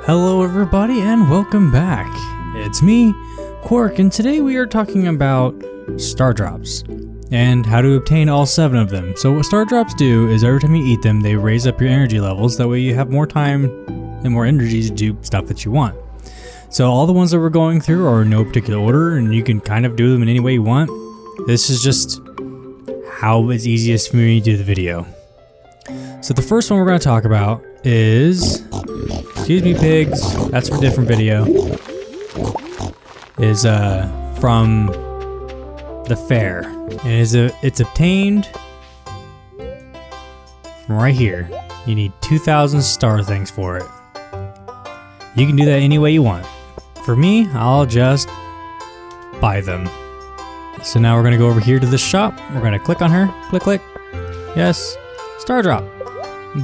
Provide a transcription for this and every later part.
Hello everybody and welcome back. It's me, Quark, and today we are talking about Stardrops and how to obtain all 7 of them. So what Stardrops do is every time you eat them, they raise up your energy levels. That way you have more time and more energy to do stuff that you want. So all the ones that we're going through are in no particular order, and you can kind of do them in any way you want. This is just how it's easiest for me to do the video. So the first one we're going to talk about is, excuse me pigs, that's for a different video, is from the fair, and it's obtained from right here. You need 2,000 star things for it. You can do that any way you want. For me, I'll just buy them. So now we're gonna go over here to the shop. We're gonna click on her, click, yes, Stardrop.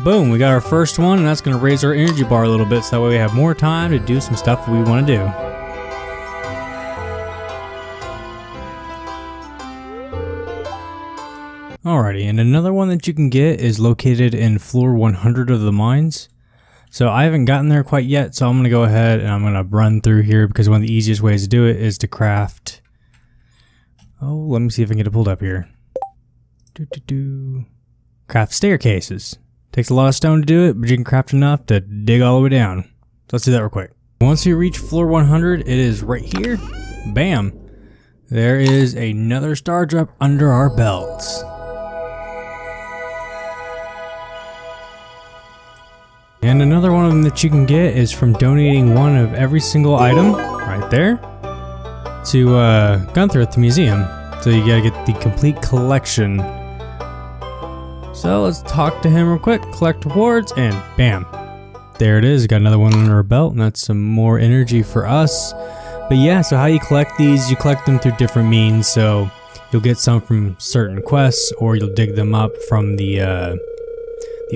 Boom, we got our first one, and that's going to raise our energy bar a little bit, so that way we have more time to do some stuff that we want to do. Alrighty, and another one that you can get is located in floor 100 of the mines. So I haven't gotten there quite yet, so I'm going to go ahead and I'm going to run through here, because one of the easiest ways to do it is to craft... Oh, let me see if I can get it pulled up here. Craft staircases. Takes a lot of stone to do it, but you can craft enough to dig all the way down. So let's do that real quick. Once you reach floor 100, it is right here. Bam! There is another Stardrop under our belts. And another one of them that you can get is from donating one of every single item, right there, to Gunther at the museum. So you gotta get the complete collection. So let's talk to him real quick, collect rewards, and bam. There it is, got another one under our belt, and that's some more energy for us. But yeah, so how you collect these, you collect them through different means. So you'll get some from certain quests, or you'll dig them up from the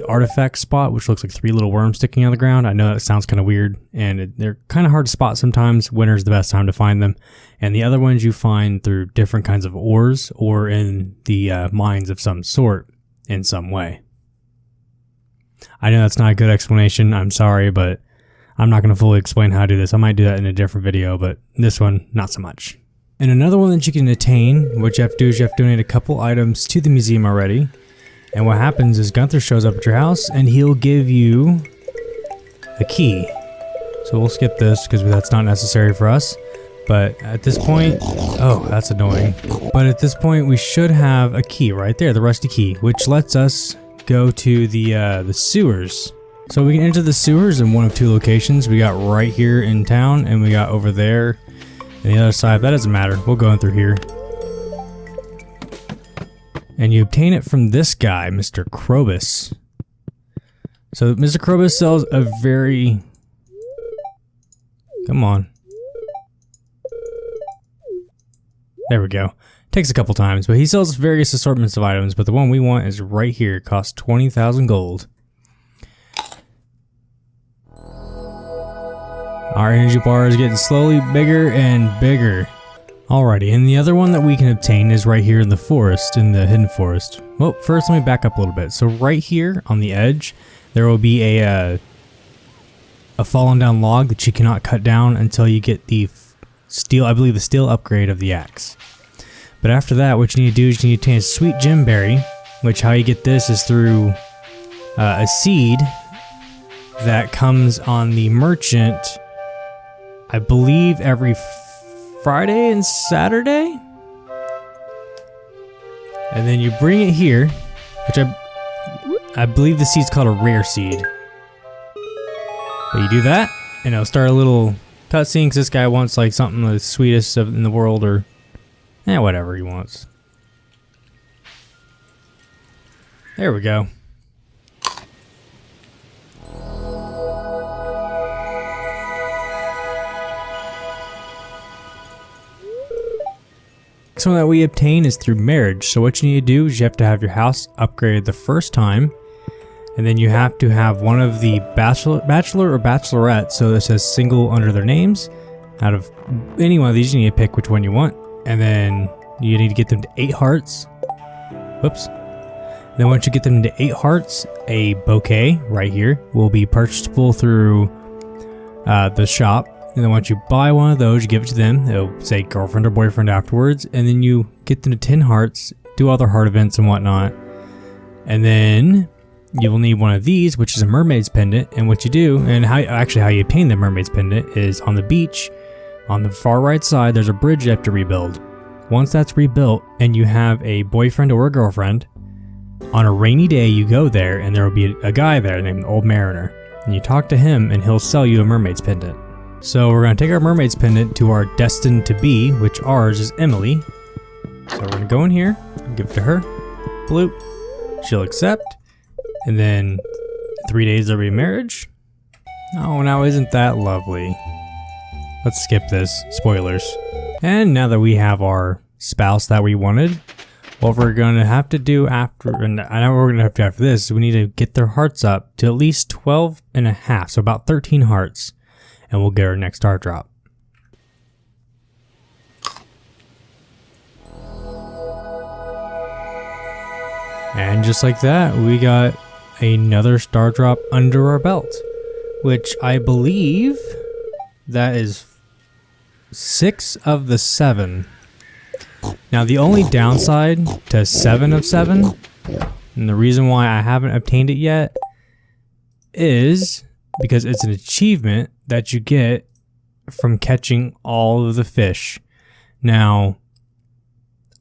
artifact spot, which looks like 3 little worms sticking out of the ground. I know that sounds kind of weird, and they're kind of hard to spot sometimes. Winter's the best time to find them. And the other ones you find through different kinds of ores, or in the mines of some sort. In some way. I know that's not a good explanation, I'm sorry, but I'm not going to fully explain how to do this. I might do that in a different video, but this one, not so much. And another one that you can attain, what you have to do is you have to donate a couple items to the museum already. And what happens is Gunther shows up at your house and he'll give you a key. So we'll skip this because that's not necessary for us. But at this point, oh, that's annoying. But at this point, we should have a key right there, the rusty key, which lets us go to the sewers. So we can enter the sewers in one of 2 locations. We got right here in town, and we got over there on the other side. That doesn't matter. We'll go in through here. And you obtain it from this guy, Mr. Krobus. So Mr. Krobus sells a very... Come on. There we go. Takes a couple times, but he sells various assortments of items, but the one we want is right here. It costs 20,000 gold. Our energy bar is getting slowly bigger and bigger. Alrighty, and the other one that we can obtain is right here in the forest, in the hidden forest. Well, first let me back up a little bit. So right here on the edge, there will be a fallen down log that you cannot cut down until you get the steel, I believe the steel upgrade of the axe. But after that, what you need to do is you need to obtain a sweet gem berry, which how you get this is through a seed that comes on the merchant, I believe every Friday and Saturday. And then you bring it here, which I believe the seed's called a rare seed. But you do that, and it'll start a little cutscene because this guy wants like something the sweetest in the world, or whatever he wants. There we go. Next one that we obtain is through marriage. So what you need to do is you have to have your house upgraded the first time, and then you have to have one of the bachelor or bachelorette, so this says single under their names. Out of any one of these, you need to pick which one you want, and then you need to get them to 8 hearts. Whoops. Then once you get them to 8 hearts, a bouquet right here will be purchasable through the shop. And then once you buy one of those, you give it to them. They'll say girlfriend or boyfriend afterwards. And then you get them to 10 hearts, do other heart events and whatnot. And then you will need one of these, which is a mermaid's pendant. And what you do, and how you obtain the mermaid's pendant is on the beach, on the far right side, there's a bridge you have to rebuild. Once that's rebuilt and you have a boyfriend or a girlfriend, on a rainy day you go there and there will be a guy there named Old Mariner. And you talk to him and he'll sell you a mermaid's pendant. So we're going to take our mermaid's pendant to our destined to be, which ours is Emily. So we're going to go in here, give it to her, bloop, she'll accept, and then 3 days there'll be marriage. Oh, now isn't that lovely? Let's skip this, spoilers. And now that we have our spouse that we wanted, what we're going to have to do after, and I know what we're going to have to do after this, is we need to get their hearts up to at least 12 and a half, so about 13 hearts. And we'll get our next Stardrop. And just like that, we got another Stardrop under our belt, which I believe that is 6 of the 7. Now the only downside to 7 of 7, and the reason why I haven't obtained it yet, is because it's an achievement that you get from catching all of the fish. Now,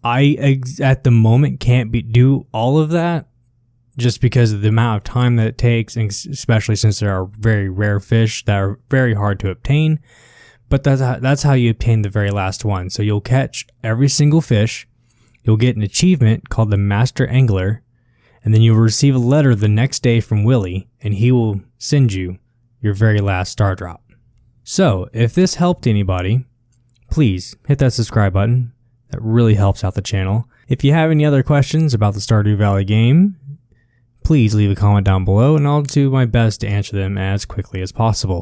I at the moment can't do all of that just because of the amount of time that it takes, and especially since there are very rare fish that are very hard to obtain. But that's how you obtain the very last one. So you'll catch every single fish, you'll get an achievement called the Master Angler, and then you'll receive a letter the next day from Willie, and he will send you your very last Stardrop. So, if this helped anybody, please hit that subscribe button. That really helps out the channel. If you have any other questions about the Stardew Valley game, please leave a comment down below and I'll do my best to answer them as quickly as possible.